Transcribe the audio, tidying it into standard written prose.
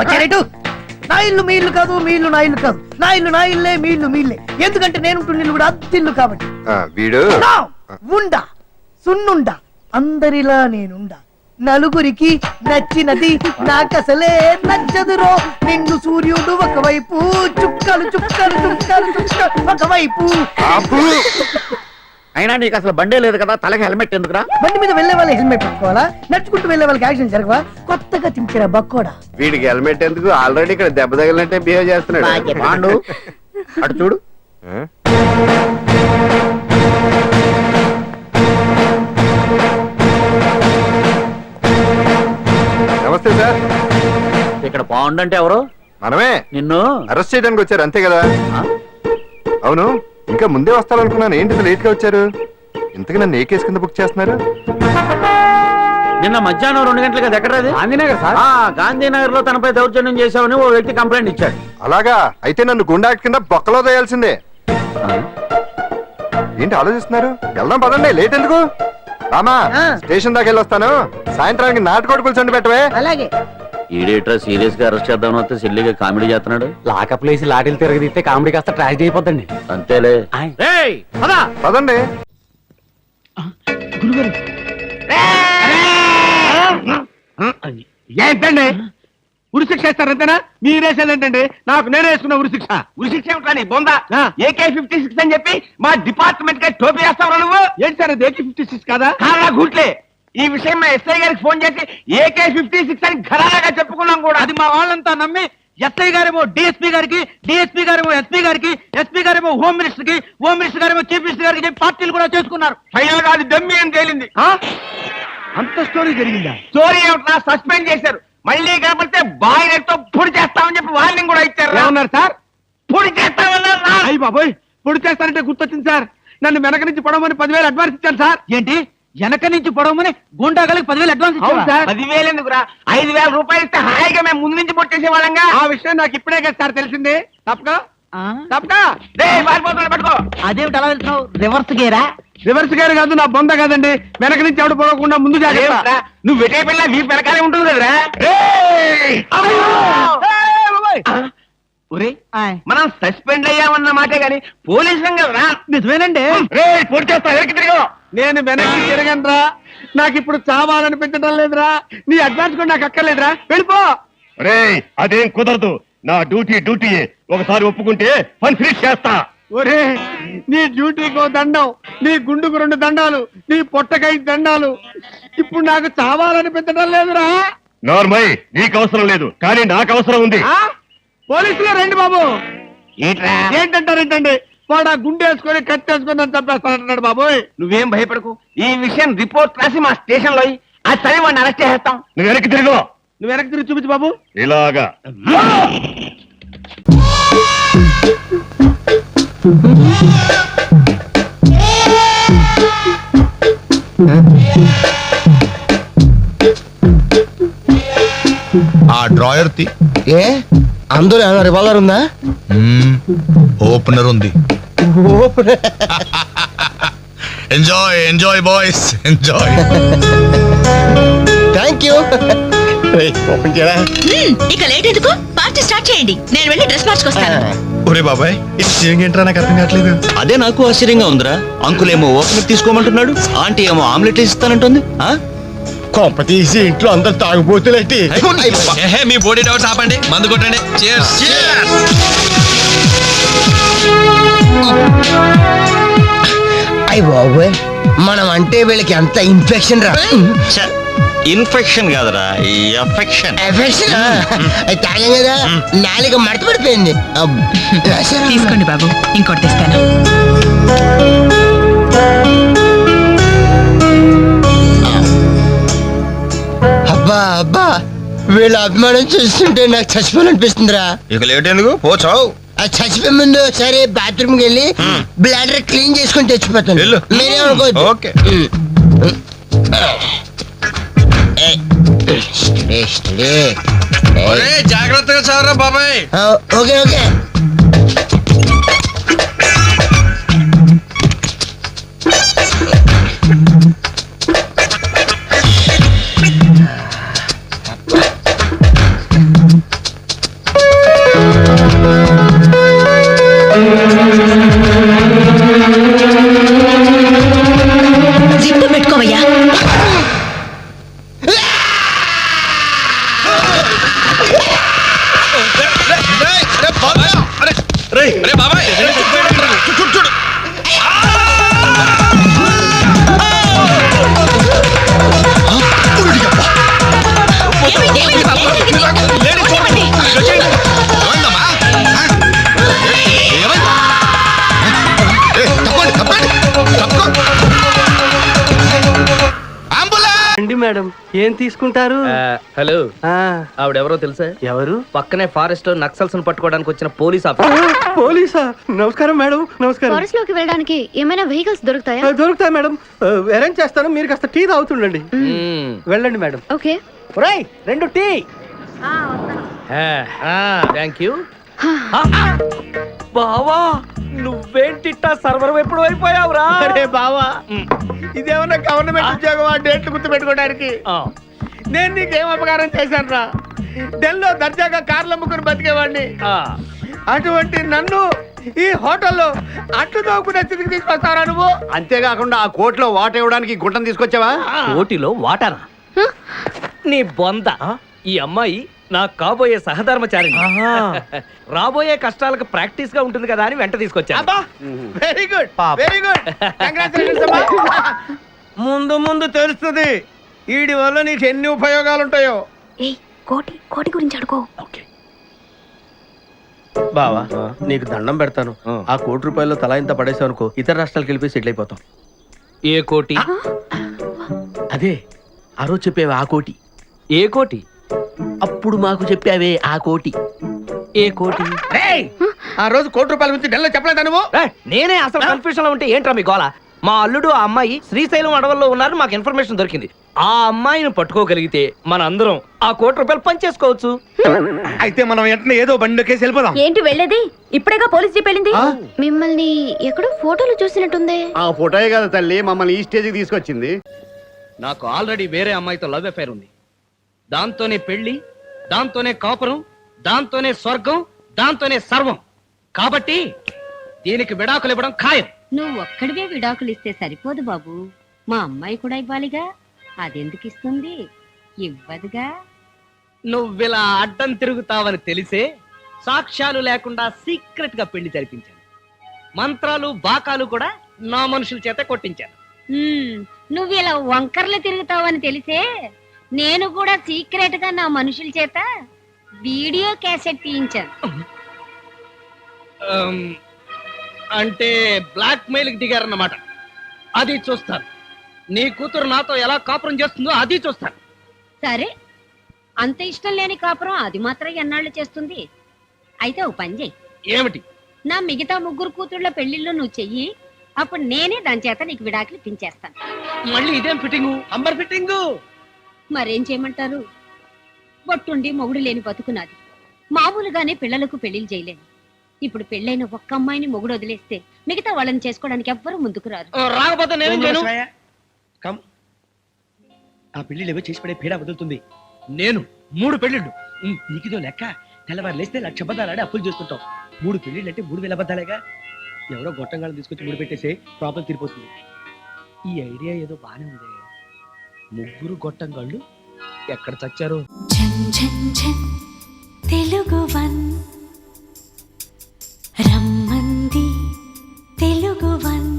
వచ్చారేటు నా ఇల్లు మీ ఇల్లు కాదు, మీ ఇల్లు నా ఇల్లు కాదు, నా ఇల్లు నా ఇల్లే, మీ ఇల్లు మీ ఇల్లే. ఎందుకంటే నేను ఇల్లు కూడా అద్దిల్లు కాబట్టి. వీడు ఉండా సున్నుండా అందరిలా నేనుండా. నలుగురికి నచ్చినది నాకసలే నచ్చదురో. నిండు సూర్యుడు ఒకవైపు, చుక్కలు చుక్కలు చుక్కలు చుక్కలు ఒకవైపు. అయినా నీకు అసలు బండే లేదు కదా, తలకి హెల్మెట్ ఎందుకురా? బండి మీద వెళ్లే వాళ్ళు హెల్మెట్ పెట్టుకోవాలా? నడుచుకుంటూ వెళ్లే వాళ్ళకి యాక్సిడెంట్ జరగవా? కొత్తగా తింటారా బక్కోడా? వీడికి హెల్మెట్ ఎందుకు? ఆల్రెడీ ఇక్కడ దెబ్బ తగిలినట్టే బిహేవ్ చేస్తున్నాడు. పాండు అటు చూడు. నమస్తే సార్. ఇక్కడ పాండు అంటే ఎవరు? మనమే. నిన్ను అరెస్ట్ చేయడానికి వచ్చారు అంతే కదా? అవును, ఇంకా ముందే వస్తారనుకున్నాను. ఏంటి లేట్ గా వచ్చారు? ఇంతకీ నన్ను ఏ కేసు కింద బుక్ చేస్తున్నారు? నిన్న మధ్యాహ్నం 2 గంటలకు ఎక్కడది? గాంధీనగర్ సార్. గాంధీనగర్ లో తనపై దౌర్జన్యం చేశామని ఓ వ్యక్తి కంప్లైంట్ ఇచ్చాడు. అలాగా? అయితే నన్ను గుండా కింద బొక్కలో తోయాల్సిందే. ఏంటి ఆలోచిస్తున్నారు? వెళ్దాం పదండి, లేట్ ఎందుకు? రామా, స్టేషన్ దాకా వెళ్ళొస్తాను. సాయంత్రానికి నాటుకోడి పులుసు వండి పెట్టవే. అలాగే. ఈడేట్రా సీరియస్ గా అరెస్ట్ చేద్దామని వస్తే సిల్లిగా కామెడీ చేస్తున్నాడు. లాకప్ లేసి లాఠీలు తిరగదీస్తే కామెడీ కాస్త ట్రాజడీ అయిపోద్దండి. అంతేలే. పదండి. ఏంటండి ఉరిశిక్ష ఇస్తారంతేనా? మీరేసేదేంటండి? నాకు నేనే వేసుకున్న ఉరిశిక్ష. ఉరిశిక్ష ఏమిటని బొందా? AK-56 అని చెప్పి మా డిపార్ట్మెంట్ కి టోపీ వేస్తావు నువ్వు? ఏంటి సార్ అది AK-56 కాదా? కాదా గుట్లే. ఈ విషయం మా ఎస్ఐ గారికి ఫోన్ చేసి AK-56 అని ఘరాగా చెప్పుకున్నాం కూడా. అది మా వాళ్ళంతా నమ్మి ఎస్ఐ గారేమో డిఎస్పీ గారికి, డిఎస్పీ గారేమో ఎస్పీ గారికి, ఎస్పీ గారేమో హోమ్ మినిస్టర్ కి, హోమ్ మినిస్టర్ గారేమో చీఫ్ మినిస్టర్ గారికి పార్టీలు కూడా చేసుకున్నారు. ఫైనల్ గా అది దమ్మి అని తేలింది. అంత స్టోరీ జరిగిందా? స్టోరీ ఏమిటా? సస్పెండ్ చేశారు. మళ్ళీ కనపడితే బాయిలతో పొడి చేస్తామని చెప్పి వార్నింగ్ కూడా ఇచ్చారు. ఏమన్నారు సార్? పొడి చేస్తామన్నారు. అయ్యి బాబోయ్, పొడి చేస్తారంటే గుర్తొచ్చింది సార్. నన్ను వెనక నుంచి పొడవమని 10,000 అడ్వాన్స్ ఇచ్చాను సార్. ఏంటి వెనక నుంచి పొడవమని గుండాగలకి 10,000 అడ్వాన్స్ అవును సార్. 10,000 ఎందుకురా? 5,000 రూపాయలు ఇస్తే హాయిగా మేము ముందు నుంచి పొట్టేసే వాళ్ళంగా. ఆ విషయం నాకు ఇప్పుడే కదా సార్ తెలిసింది. తప్పక పట్టుకో. అదేమిటి అలా వెళ్తున్నావు? రివర్స్ గేరా? రివర్స్ గారు కాదు, నా బొంద కాదండి. వెనక నుంచి ఎవడు పొడవకుండా ముందు జాగ్రత్త. అదేమిట్రా? నువ్వు వెటే పిల్ల వీపు వెనకాలే ఉంటుంది కదరా. మనం సస్పెండ్ అయ్యామన్న మాటే గాని పోలీసులం కదరా. నిజమేనండి. పొడి చేస్తా వెనక్కి తిరిగి. నేను వెనక్కి తిరగనరా. నాకు ఇప్పుడు చావాలనిపించడం లేదురా. నీ అడ్వాన్స్ కూడా నాకు అక్కర్లేదురా. వెళ్ళిపో. అదేం కుదరదు. నా డ్యూటీ ఒకసారి ఒప్పుకుంటే పని ఫినిష్ చేస్తా. ఒరే, నీ డ్యూటీకో దండం, నీ గుండుకు 2 దండాలు, నీ పొట్టకై దండాలు. ఇప్పుడు నాకు చావాలనిపించడం లేదురా. నార్మల్ నీకు అవసరం లేదు, కానీ నాకు అవసరం ఉంది. పోలీసులు రండి బాబు. ఏంట్రా? ఏంటంటారేంటండి? వాడు ఆ గుండె వేసుకొని కత్తి వేసుకొని నన్ను చంపేస్తానంటున్నాడు బాబోయ్. నువ్వేం భయపడకు. ఈ విషయం రిపోర్ట్ రాసి మా స్టేషన్ లో ఆ సరే వాడిని అరెస్ట్ చేస్తాం. నువ్వు వెనక్కి తిరుగు. నువ్వు వెనక్కి తిరిగి చూపించు బాబు. ఇలాగా ఆ డ్రాయర్ తి. ఏ అందరూ ఏమైనా రివాల్వర్ ఉందా? ఓపెనర్ ఉంది. Enjoy enjoy boys enjoy. Thank you. ఇక లేట్ ఎందుకు? పార్టీ స్టార్ట్ చేయండి. నేను వెళ్ళి డ్రెస్ మార్చుకొస్తాను. ఒరే బాబాయ్, ఇది సీయింగ్ ఏంట్రా? నాకు అర్థం కావట్లేదు. అదే నాకు ఆశ్చర్యంగా ఉందిరా. అంకుల్ ఏమో ఓపెనర్ తీసుకోమంటున్నాడు, ఆంటీ ఏమో ఆమ్లెట్ ఇస్తానంటుంది. కొంప తీసి ఇంట్లో అందరు తాగుపోతులేంటి? మీ బాడీ డౌట్స్ ఆపండి, మందు కొట్టండి. అయ్య బాబోయ్, మనం అంటే వీళ్ళకి ఎంత ఇన్ఫెక్షన్ రా. ఇన్ఫెక్షన్ కాదురా, ఎఫెక్షన్. ఎఫెక్షన్ తాగాం కదా, నాలుక మడత పడిపోయింది. తీసుకోండి బాబు, ఇంకోటి తెస్తాను. అబ్బా అబ్బా, వీళ్ళ అభిమానం చూస్తుంటే నాకు చచ్చిపోవాలనిపిస్తుందిరా. ఇక లేట్ ఎందుకు, పోచావు. అది చచ్చిపోయే ముందు సరే బాత్రూమ్కి వెళ్ళి బ్లాడర్ క్లీన్ చేసుకొని తెచ్చిపోతాను. మీరేమనుకోవద్దు. ఓకే. జాగ్రత్తగా చదవరా బాబాయ్. Okay okay. అరే బాబాయ్ చూడు చూడు ఏమైంది? ఏమైంది బాబు? ఏమైంది? రండి మేడం, ఏం తీసుకుంటారు? హలో ఆ, ఆవిడెవరో తెలుసా? ఎవరు? పక్కనే ఫారెస్ట్ లో నక్సల్స్ పట్టుకోవడానికి వచ్చిన పోలీస్ ఆఫీసర్. పోలీసా? నమస్కారం మేడం. నమస్కారం. ఫారెస్ట్ లోకి వెళ్ళడానికి ఏమైనా వెహికల్స్ దొరుకుతాయా? దొరుకుతాయి మేడం, అరేంజ్ చేస్తాను. మీరు కాస్త టీ తాగుతుండండి. వెళ్ళండి మేడం. ఓకే. ఒరేయ్, 2 టీ. Thank you. బావా నువ్వేంటిట్టా సర్వర్ ఎప్పుడు అయిపోయావురా? అరే బావా, ఇదేమన్నా గవర్నమెంట్ ఉద్యోగం డేట్లు గుర్తు పెట్టుకోవడానికి? నేను నీకేం అపకారం చేశాను రా? ఢిల్లీలో దర్జాగా కార్లు అమ్ముకుని బతికేవాడిని. అటువంటి నన్ను ఈ హోటల్లో అట్లు తోకునే స్థితికి తీసుకొస్తారా నువ్వు? అంతేకాకుండా ఆ కోర్టులో వాట ఇవ్వడానికి గుంటను తీసుకొచ్చావా? ఓటిలో వాటారా? నీ బొంద. ఈ అమ్మాయి నా కాబోయే సహధర్మచారి. రాబోయే కష్టాలకు ప్రాక్టీస్ గా ఉంటుంది కదా అని వెంట తీసుకొచ్చా. Very good, very good. ముందు ముందు తెలుస్తుంది వీడి వల్ల నీకు ఎన్ని ఉపయోగాలు ఉంటాయో. ఏయ్, కోటి గురించి అడుకో. బావా, నీకు దండం పెడతాను. ఆ ₹1 తలా ఇంత పడేసావు అనుకో, ఇతర రాష్ట్రాలకు వెళ్ళిపోయి సెటిల్ అయిపోతాం. ఏ కోటి? అదే ఆ రోజు చెప్పేవే ఆ కోటి. ఏ కోటి? అప్పుడు మాకు చెప్పావే ఆ కోటి. ఏ కోటి? రేయ్, ఆ రోజు ₹1 గురించి ఢిల్లీలో చెప్పలేదా నువ్వు? నేనే అసలు కన్ఫ్యూజన్ లో ఉంటే ఏంట్రా మీ గోల? మా అల్లుడు ఆ అమ్మాయి శ్రీశైలం అడవుల్లో ఉన్నారు, మాకు ఇన్ఫర్మేషన్ దొరికింది. ఆ అమ్మాయిని పట్టుకోగలిగితే మన అందరం ఆ ₹1 పంచేసుకోవచ్చు. అయితే మనం వెంటనే ఏదో బండికేసి వెళ్ళిపోదాం. ఏంటి వెళ్ళేది? ఇప్పుడేగా పోలీస్ జీప్ వెళ్ళింది. మిమ్మల్ని ఎక్కడో ఫోటోలు చూసినట్టుంది. ఆ ఫోటోయే కదా తల్లి మమ్మల్ని ఈ స్టేజ్కి తీసుకొచ్చింది. నాకు ఆల్రెడీ వేరే అమ్మాయితో లవ్ అఫైర్ ఉంది. దాంతోనే పెళ్లి, దాంతోనే కాపురం, దాంతోనే స్వర్గం, దాంతోనే సర్వం. కాబట్టి దీనికి విడాకులు ఇవ్వడం ఖాయం. నువ్వు ఒక్కడివే విడాకులు ఇస్తే సరిపోదు బాబు, మా అమ్మాయి కూడా ఇవ్వాలిగా. అదెందుకు ఇస్తుంది? ఇవ్వదుగా. నువ్విలా అడ్డం తిరుగుతావని తెలిసే సాక్ష్యాలు లేకుండా సీక్రెట్ గా పెళ్లి జరిపించాను. మంత్రాలు బాకాలు కూడా నా మనుషుల చేత కొట్టించాను. నువ్వు ఇలా వంకర్లు తిరుగుతావని తెలిసే నేను కూడా సీక్రెట్ గా నా మనుషుల చేత వీడియో క్యాసెట్ తీయించాను. అంటే బ్లాక్ మెయిల్ కి దిగారన్నమాట. అది చూస్తాను. నీ కూతురు నాతో ఎలా కాపురం చేస్తుందో అది చూస్తాను. సరే, అంత ఇష్టం లేని కాపురం అది మాత్రం ఎన్నాళ్ళు చేస్తుంది? అయితే ఓ పని చెయ్యి. ఏమిటి? నా మిగతా 3 కూతుళ్ళ పెళ్లిళ్ళు నువ్వు చెయ్యి, అప్పుడు నేనే దాని చేత నీకు విడాకులు పించేస్తాను. మళ్ళీ ఇదేం ఫిట్టింగు? Amber fitting. మరేం చేయమంటారు? బొట్టుండి మొగుడు లేని బతుకున్నది. మామూలుగానే పిల్లలకు పెళ్లిళ్ళు చేయలేను. ఇప్పుడు పెళ్ళైన ఒక్క అమ్మాయిని మొగుడు వదిలేస్తే మిగతా వాళ్ళని చేసుకోవడానికి ఎవ్వరూ ముందుకు రారు. రాకపోతే నేనేం చేయను? ఆ పెళ్లి ఏవో చేసి పడే పీడ వదులుతుంది. నేను 3 పెళ్లిళ్ళు. నీకిదో లెక్క. తెల్లవారు లేస్తే 1,00,000 అబద్ధాలు ఆడి అప్పులు చేస్తుంటాం. 3 పెళ్లిళ్ళు అంటే 3,000 అబద్ధాలేగా. ఎవరో గొట్టంగాళ్ళు తీసుకొచ్చి ముడి పెట్టేసి ప్రాబ్లం తీరిపోతుంది. ఈ ఐడియా ఏదో బానే ఉంది. 3 గొట్టంగాళ్ళు ఎక్కడ చచ్చారు? తెలుగువన్ రమ్మంది తెలుగువన్.